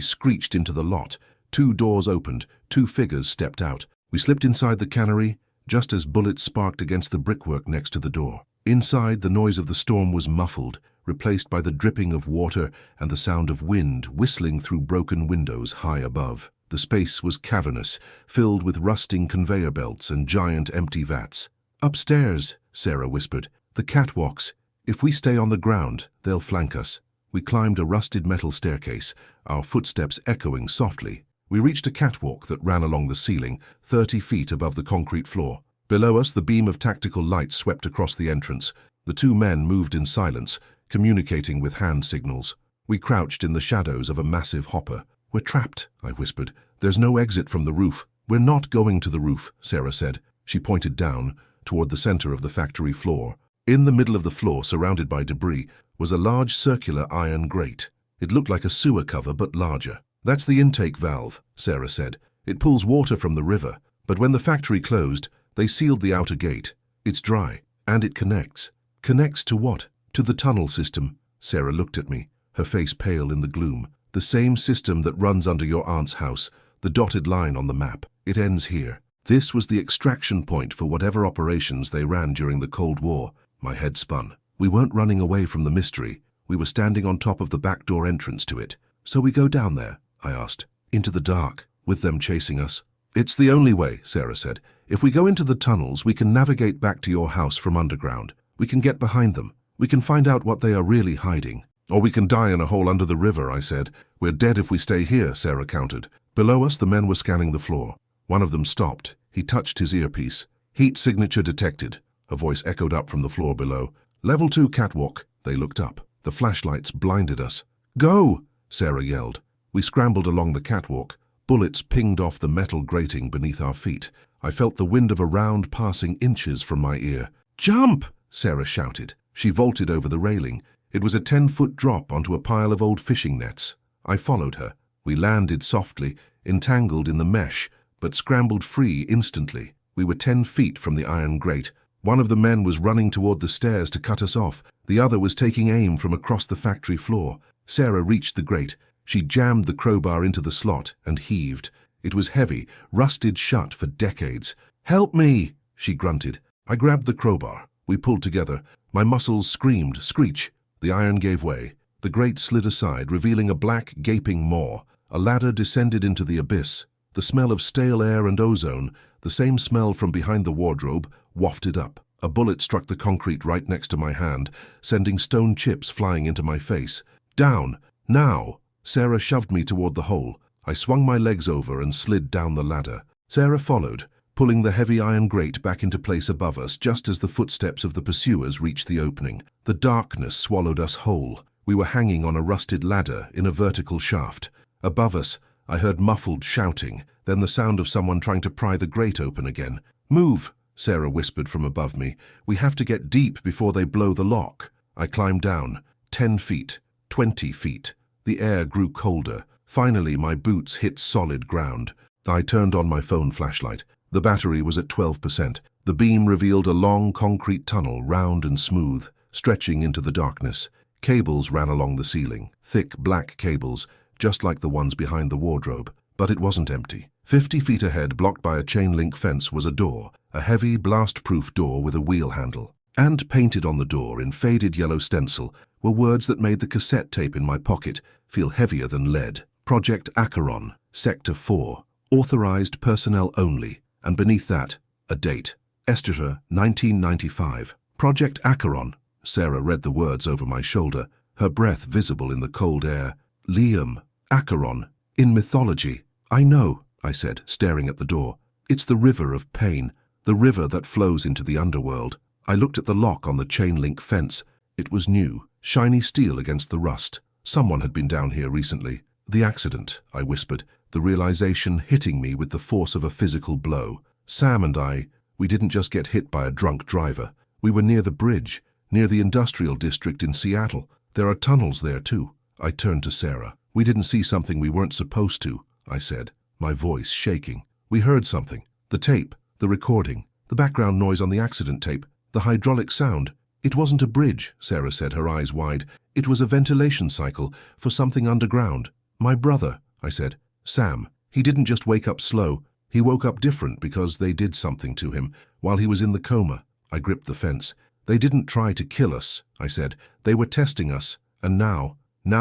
screeched into the lot. 2 doors opened. 2 figures stepped out. We slipped inside the cannery, just as bullets sparked against the brickwork next to the door. Inside, the noise of the storm was muffled, replaced by the dripping of water and the sound of wind whistling through broken windows high above. The space was cavernous, filled with rusting conveyor belts and giant empty vats. "Upstairs," Sarah whispered. "The catwalks. If we stay on the ground, they'll flank us." We climbed a rusted metal staircase, our footsteps echoing softly. We reached a catwalk that ran along the ceiling, 30 feet above the concrete floor. Below us, the beam of tactical light swept across the entrance. The 2 men moved in silence, communicating with hand signals. We crouched in the shadows of a massive hopper. "We're trapped," I whispered. "There's no exit from the roof." "We're not going to the roof," Sarah said. She pointed down, toward the center of the factory floor. In the middle of the floor, surrounded by debris, was a large circular iron grate. It looked like a sewer cover, but larger. "That's the intake valve," Sarah said. "It pulls water from the river, but when the factory closed, they sealed the outer gate. It's dry, and it connects." "Connects to what?" "To the tunnel system." Sarah looked at me, her face pale in the gloom. "The same system that runs under your aunt's house, the dotted line on the map. It ends here." This was the extraction point for whatever operations they ran during the Cold War. My head spun. We weren't running away from the mystery. We were standing on top of the back door entrance to it. "So we go down there?" I asked. "Into the dark, with them chasing us?" "It's the only way," Sarah said. "If we go into the tunnels, we can navigate back to your house from underground. We can get behind them. We can find out what they are really hiding." "Or we can die in a hole under the river," I said. "We're dead if we stay here," Sarah countered. Below us, the men were scanning the floor. One of them stopped. He touched his earpiece. "Heat signature detected," a voice echoed up from the floor below. "Level 2 catwalk." They looked up. The flashlights blinded us. "Go!" Sarah yelled. We scrambled along the catwalk. Bullets pinged off the metal grating beneath our feet. I felt the wind of a round passing inches from my ear. "Jump!" Sarah shouted. She vaulted over the railing. It was a 10-foot drop onto a pile of old fishing nets. I followed her. We landed softly, entangled in the mesh, but scrambled free instantly. We were 10 feet from the iron grate. One of the men was running toward the stairs to cut us off. The other was taking aim from across the factory floor. Sarah reached the grate. She jammed the crowbar into the slot and heaved. It was heavy, rusted shut for decades. "Help me!" she grunted. I grabbed the crowbar. We pulled together. My muscles screamed, screech. The iron gave way. The grate slid aside, revealing a black, gaping maw. A ladder descended into the abyss. The smell of stale air and ozone, the same smell from behind the wardrobe, wafted up. A bullet struck the concrete right next to my hand, sending stone chips flying into my face. "Down! Now!" Sarah shoved me toward the hole. I swung my legs over and slid down the ladder. Sarah followed, pulling the heavy iron grate back into place above us just as the footsteps of the pursuers reached the opening. The darkness swallowed us whole. We were hanging on a rusted ladder in a vertical shaft. Above us, I heard muffled shouting, then the sound of someone trying to pry the grate open again. "Move!" Sarah whispered from above me. "We have to get deep before they blow the lock." I climbed down. 10 feet. 20 feet. The air grew colder. Finally, my boots hit solid ground. I turned on my phone flashlight. The battery was at 12%. The beam revealed a long concrete tunnel, round and smooth, stretching into the darkness. Cables ran along the ceiling, thick black cables, just like the ones behind the wardrobe. But it wasn't empty. 50 feet ahead, blocked by a chain-link fence, was a door, a heavy, blast-proof door with a wheel handle. And painted on the door, in faded yellow stencil, were words that made the cassette tape in my pocket feel heavier than lead. Project Acheron, Sector 4, authorized personnel only, and beneath that, a date. Esther, 1995. Project Acheron. Sarah read the words over my shoulder, her breath visible in the cold air. Liam, Acheron. In mythology. I know, I said, staring at the door. It's the river of pain, the river that flows into the underworld. I looked at the lock on the chain-link fence. It was new, shiny steel against the rust. Someone had been down here recently. The accident, I whispered, the realization hitting me with the force of a physical blow. Sam and I, we didn't just get hit by a drunk driver. We were near the bridge, near the industrial district in Seattle. There are tunnels there too. I turned to Sarah. We didn't see something we weren't supposed to, I said, my voice shaking. We heard something. The tape, the recording, the background noise on the accident tape, the hydraulic sound. It wasn't a bridge, Sarah said, her eyes wide. It was a ventilation cycle for something underground. My brother, I said. Sam. He didn't just wake up slow. He woke up different because they did something to him while he was in the coma. I gripped the fence. They didn't try to kill us, I said. They were testing us, and now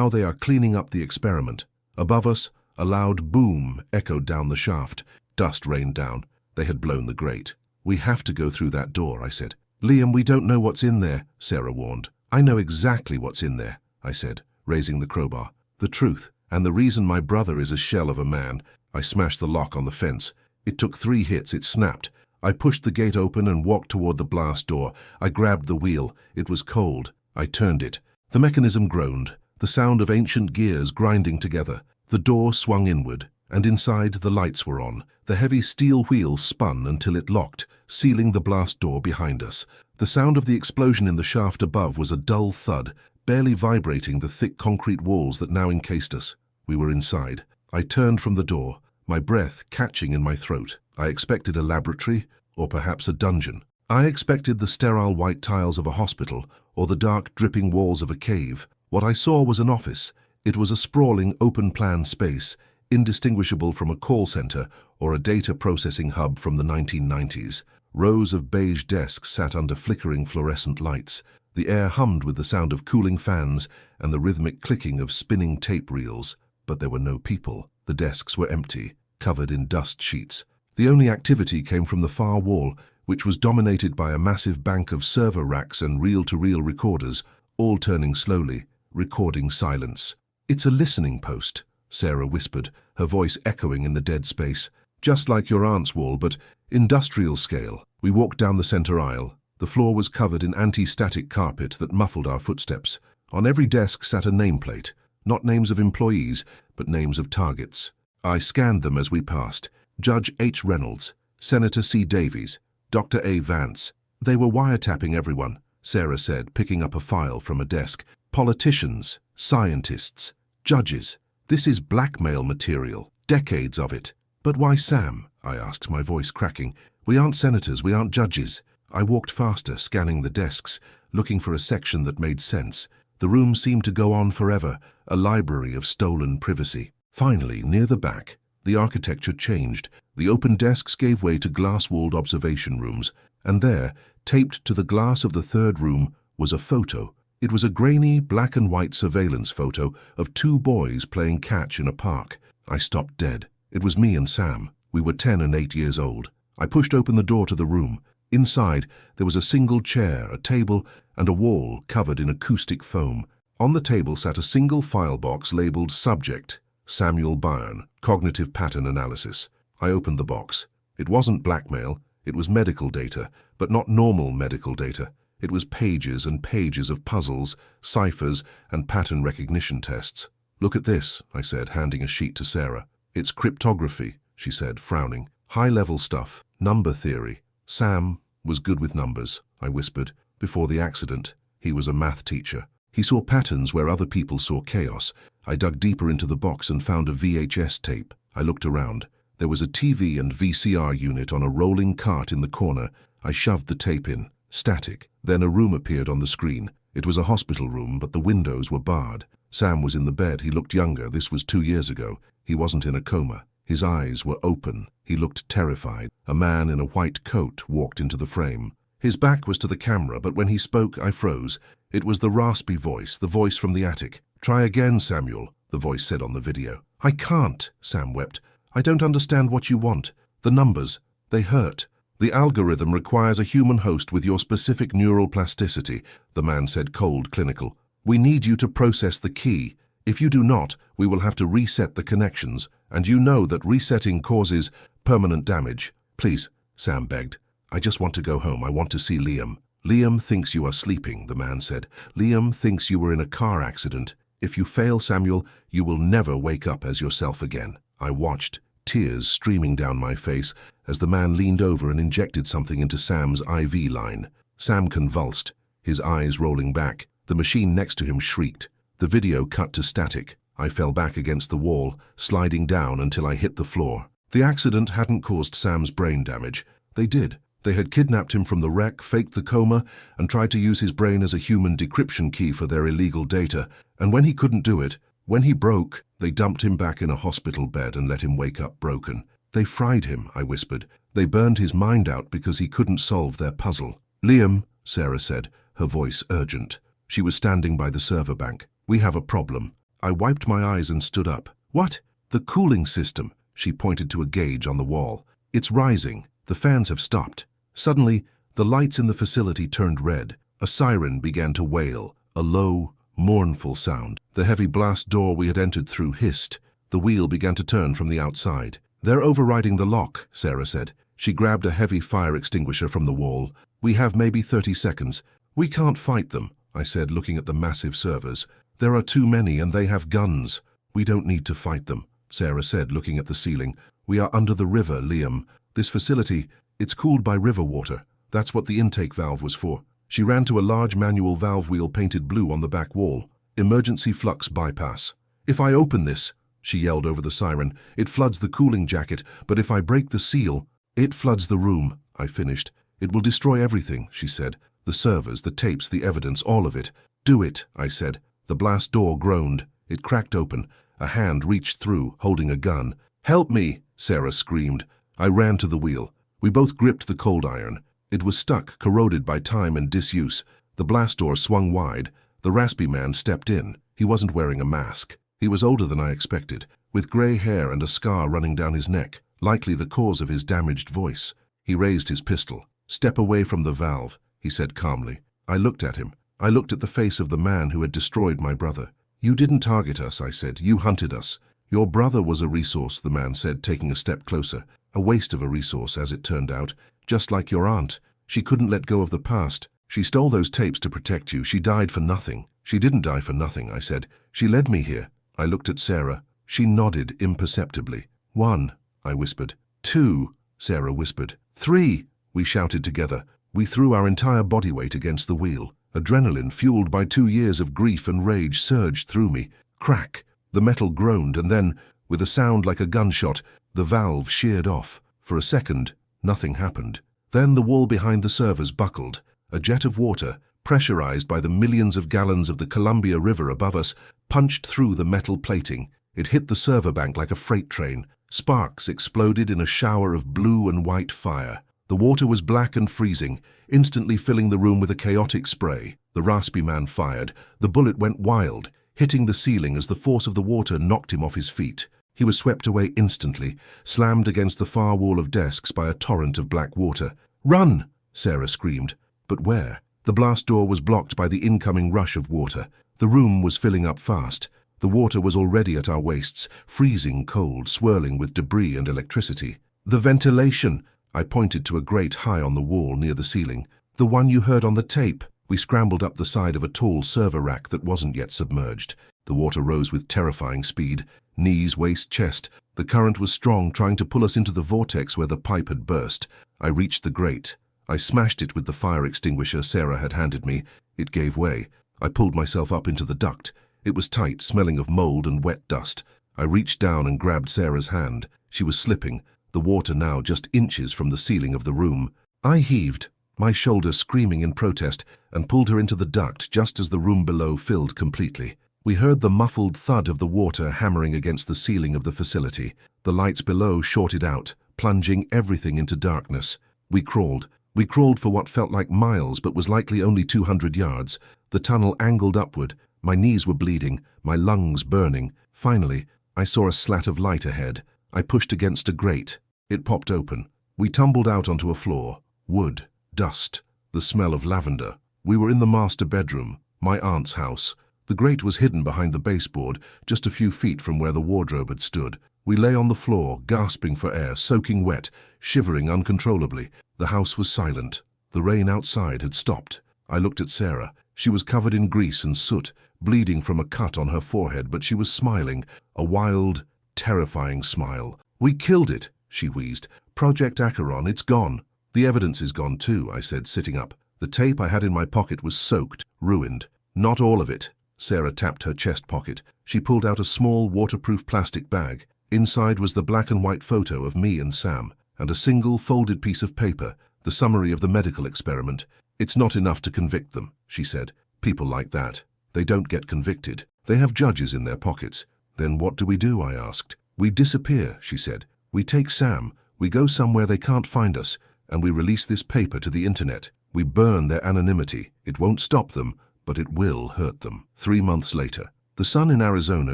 they are cleaning up the experiment. Above us, a loud boom echoed down the shaft. Dust rained down. They had blown the grate. We have to go through that door, I said. Liam, we don't know what's in there, Sarah warned. I know exactly what's in there, I said, raising the crowbar. The truth, and the reason my brother is a shell of a man. I smashed the lock on the fence. It took 3 hits. It snapped. I pushed the gate open and walked toward the blast door. I grabbed the wheel. It was cold. I turned it. The mechanism groaned, the sound of ancient gears grinding together. The door swung inward, and inside the lights were on. The heavy steel wheel spun until it locked, sealing the blast door behind us. The sound of the explosion in the shaft above was a dull thud, barely vibrating the thick concrete walls that now encased us. We were inside. I turned from the door, my breath catching in my throat. I expected a laboratory, or perhaps a dungeon. I expected the sterile white tiles of a hospital, or the dark, dripping walls of a cave. What I saw was an office. It was a sprawling, open-plan space, indistinguishable from a call center or a data processing hub from the 1990s. Rows of beige desks sat under flickering fluorescent lights. The air hummed with the sound of cooling fans and the rhythmic clicking of spinning tape reels. But there were no people. The desks were empty, covered in dust sheets. The only activity came from the far wall, which was dominated by a massive bank of server racks and reel-to-reel recorders, all turning slowly, recording silence. It's a listening post, Sarah whispered, her voice echoing in the dead space. Just like your aunt's wall, but industrial scale. We walked down the center aisle. The floor was covered in anti-static carpet that muffled our footsteps. On every desk sat a nameplate, not names of employees, but names of targets. I scanned them as we passed. Judge H. Reynolds, Senator C. Davies, Dr. A. Vance. They were wiretapping everyone, Sarah said, picking up a file from a desk. Politicians, scientists, judges. This is blackmail material, decades of it. But why Sam? I asked, my voice cracking. We aren't senators, we aren't judges. I walked faster, scanning the desks, looking for a section that made sense. The room seemed to go on forever, a library of stolen privacy. Finally, near the back, the architecture changed. The open desks gave way to glass-walled observation rooms, and there, taped to the glass of the third room, was a photo. It was a grainy, black-and-white surveillance photo of 2 boys playing catch in a park. I stopped dead. It was me and Sam. We were 10 and 8 years old. I pushed open the door to the room. Inside, there was a single chair, a table, and a wall covered in acoustic foam. On the table sat a single file box labeled Subject, Samuel Byrne, Cognitive Pattern Analysis. I opened the box. It wasn't blackmail. It was medical data, but not normal medical data. It was pages and pages of puzzles, ciphers, and pattern recognition tests. Look at this, I said, handing a sheet to Sarah. It's cryptography, she said, frowning. High-level stuff, number theory. Sam was good with numbers, I whispered. Before the accident, he was a math teacher. He saw patterns where other people saw chaos. I dug deeper into the box and found a VHS tape. I looked around. There was a TV and VCR unit on a rolling cart in the corner. I shoved the tape in. Static. Then a room appeared on the screen. It was a hospital room, but the windows were barred. Sam was in the bed. He looked younger. This was 2 years ago. He wasn't in a coma. His eyes were open. He looked terrified. A man in a white coat walked into the frame. His back was to the camera, but when he spoke, I froze. It was the raspy voice, the voice from the attic. "Try again, Samuel," the voice said on the video. "I can't," Sam wept. "I don't understand what you want. The numbers, they hurt." "The algorithm requires a human host with your specific neural plasticity," the man said, cold, clinical. "We need you to process the key. If you do not, we will have to reset the connections, and you know that resetting causes permanent damage." "Please," Sam begged. "I just want to go home. I want to see Liam." "Liam thinks you are sleeping," the man said. "Liam thinks you were in a car accident. If you fail, Samuel, you will never wake up as yourself again." I watched, tears streaming down my face, as the man leaned over and injected something into Sam's IV line. Sam convulsed, his eyes rolling back. The machine next to him shrieked. The video cut to static. I fell back against the wall, sliding down until I hit the floor. The accident hadn't caused Sam's brain damage. They did. They had kidnapped him from the wreck, faked the coma, and tried to use his brain as a human decryption key for their illegal data. And when he couldn't do it, when he broke, they dumped him back in a hospital bed and let him wake up broken. "They fried him," I whispered. "They burned his mind out because he couldn't solve their puzzle." "Liam," Sarah said, her voice urgent. She was standing by the server bank. "We have a problem." I wiped my eyes and stood up. "What?" "The cooling system." She pointed to a gauge on the wall. "It's rising. The fans have stopped." Suddenly, the lights in the facility turned red. A siren began to wail, a low, mournful sound. The heavy blast door we had entered through hissed. The wheel began to turn from the outside. "They're overriding the lock," Sarah said. She grabbed a heavy fire extinguisher from the wall. "We have maybe 30 seconds. "We can't fight them," I said, looking at the massive servers. "There are too many and they have guns." "We don't need to fight them," Sarah said, looking at the ceiling. "We are under the river, Liam. This facility, it's cooled by river water. That's what the intake valve was for." She ran to a large manual valve wheel painted blue on the back wall. "Emergency flux bypass." "If I open this," she yelled over the siren, "it floods the cooling jacket, but if I break the seal, it floods the room," I finished. "It will destroy everything," she said. "The servers, the tapes, the evidence, all of it." "Do it," I said. The blast door groaned. It cracked open. A hand reached through, holding a gun. "Help me!" Sarah screamed. I ran to the wheel. We both gripped the cold iron. It was stuck, corroded by time and disuse. The blast door swung wide. The raspy man stepped in. He wasn't wearing a mask. He was older than I expected, with grey hair and a scar running down his neck, likely the cause of his damaged voice. He raised his pistol. "Step away from the valve," he said calmly. I looked at him. I looked at the face of the man who had destroyed my brother. "You didn't target us," I said. "You hunted us." "Your brother was a resource," the man said, taking a step closer. "A waste of a resource, as it turned out. Just like your aunt. She couldn't let go of the past. She stole those tapes to protect you. She died for nothing." "She didn't die for nothing," I said. "She led me here." I looked at Sarah. She nodded imperceptibly. "1," I whispered. "2," Sarah whispered. "3," we shouted together. We threw our entire body weight against the wheel. Adrenaline, fueled by 2 years of grief and rage, surged through me. Crack! The metal groaned, and then, with a sound like a gunshot, the valve sheared off. For a second, nothing happened. Then the wall behind the servers buckled. A jet of water, pressurized by the millions of gallons of the Columbia River above us, punched through the metal plating. It hit the server bank like a freight train. Sparks exploded in a shower of blue and white fire. The water was black and freezing, instantly filling the room with a chaotic spray. The raspy man fired. The bullet went wild, hitting the ceiling as the force of the water knocked him off his feet. He was swept away instantly, slammed against the far wall of desks by a torrent of black water. "Run!" Sarah screamed. But where? The blast door was blocked by the incoming rush of water. The room was filling up fast. The water was already at our waists, freezing cold, swirling with debris and electricity. "The ventilation!" I pointed to a grate high on the wall near the ceiling. "The one you heard on the tape." We scrambled up the side of a tall server rack that wasn't yet submerged. The water rose with terrifying speed. Knees, waist, chest. The current was strong, trying to pull us into the vortex where the pipe had burst. I reached the grate. I smashed it with the fire extinguisher Sarah had handed me. It gave way. I pulled myself up into the duct. It was tight, smelling of mold and wet dust. I reached down and grabbed Sarah's hand. She was slipping, the water now just inches from the ceiling of the room. I heaved, my shoulder screaming in protest, and pulled her into the duct just as the room below filled completely. We heard the muffled thud of the water hammering against the ceiling of the facility. The lights below shorted out, plunging everything into darkness. We crawled. We crawled for what felt like miles but was likely only 200 yards. The tunnel angled upward. My knees were bleeding, my lungs burning. Finally, I saw a slat of light ahead. I pushed against a grate. It popped open. We tumbled out onto a floor. Wood, dust, the smell of lavender. We were in the master bedroom, my aunt's house. The grate was hidden behind the baseboard, just a few feet from where the wardrobe had stood. We lay on the floor, gasping for air, soaking wet, shivering uncontrollably. The house was silent. The rain outside had stopped. I looked at Sarah. She was covered in grease and soot, bleeding from a cut on her forehead, but she was smiling, a wild, terrifying smile. "We killed it," she wheezed. "Project Acheron, it's gone." "The evidence is gone too," I said, sitting up. The tape I had in my pocket was soaked, ruined. "Not all of it." Sarah tapped her chest pocket. She pulled out a small, waterproof plastic bag. Inside was the black and white photo of me and Sam, and a single folded piece of paper, the summary of the medical experiment. "It's not enough to convict them," she said. "People like that, they don't get convicted. They have judges in their pockets." "Then what do we do?" I asked. "We disappear," she said. "We take Sam, we go somewhere they can't find us, and we release this paper to the internet. We burn their anonymity. It won't stop them, but it will hurt them." 3 months later. The sun in Arizona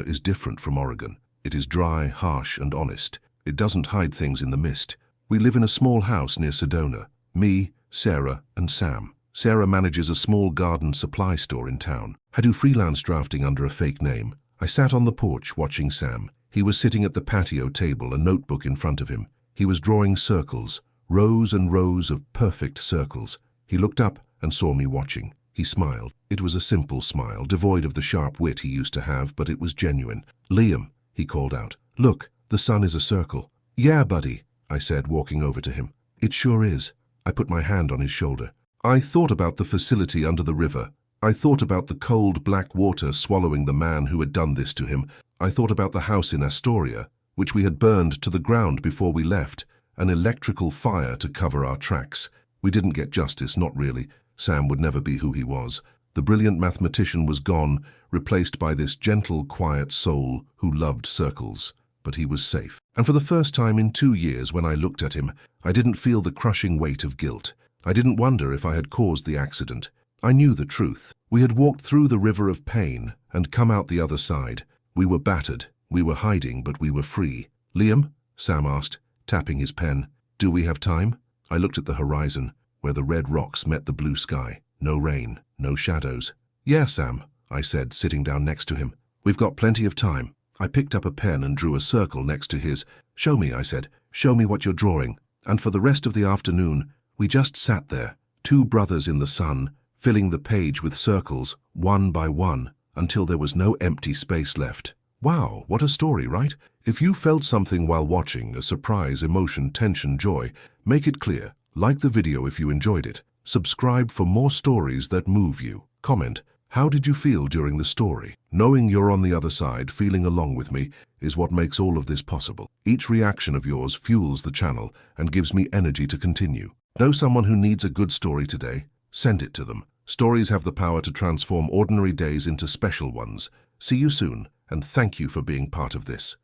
is different from Oregon. It is dry, harsh, and honest. It doesn't hide things in the mist. We live in a small house near Sedona. Me, Sarah, and Sam. Sarah manages a small garden supply store in town. I do freelance drafting under a fake name. I sat on the porch watching Sam. He was sitting at the patio table, a notebook in front of him. He was drawing circles, rows and rows of perfect circles. He looked up and saw me watching. He smiled. It was a simple smile, devoid of the sharp wit he used to have, but it was genuine. "Liam," he called out. "Look, the sun is a circle." "Yeah, buddy," I said, walking over to him. "It sure is." I put my hand on his shoulder. I thought about the facility under the river. I thought about the cold black water swallowing the man who had done this to him. I thought about the house in Astoria, which we had burned to the ground before we left, an electrical fire to cover our tracks. We didn't get justice, not really. Sam would never be who he was. The brilliant mathematician was gone, replaced by this gentle, quiet soul who loved circles. But he was safe. And for the first time in 2 years, when I looked at him, I didn't feel the crushing weight of guilt. I didn't wonder if I had caused the accident. I knew the truth. We had walked through the river of pain and come out the other side. We were battered. We were hiding, but we were free. "Liam?" Sam asked, tapping his pen. "Do we have time?" I looked at the horizon, where the red rocks met the blue sky. No rain, no shadows. "Yeah, Sam," I said, sitting down next to him. "We've got plenty of time." I picked up a pen and drew a circle next to his. "Show me," I said. "Show me what you're drawing." And for the rest of the afternoon, we just sat there, 2 brothers in the sun, filling the page with circles, one by one, until there was no empty space left. Wow, what a story, right? If you felt something while watching, a surprise, emotion, tension, joy, make it clear. Like the video if you enjoyed it. Subscribe for more stories that move you. Comment, how did you feel during the story? Knowing you're on the other side, feeling along with me, is what makes all of this possible. Each reaction of yours fuels the channel and gives me energy to continue. Know someone who needs a good story today? Send it to them. Stories have the power to transform ordinary days into special ones. See you soon, and thank you for being part of this.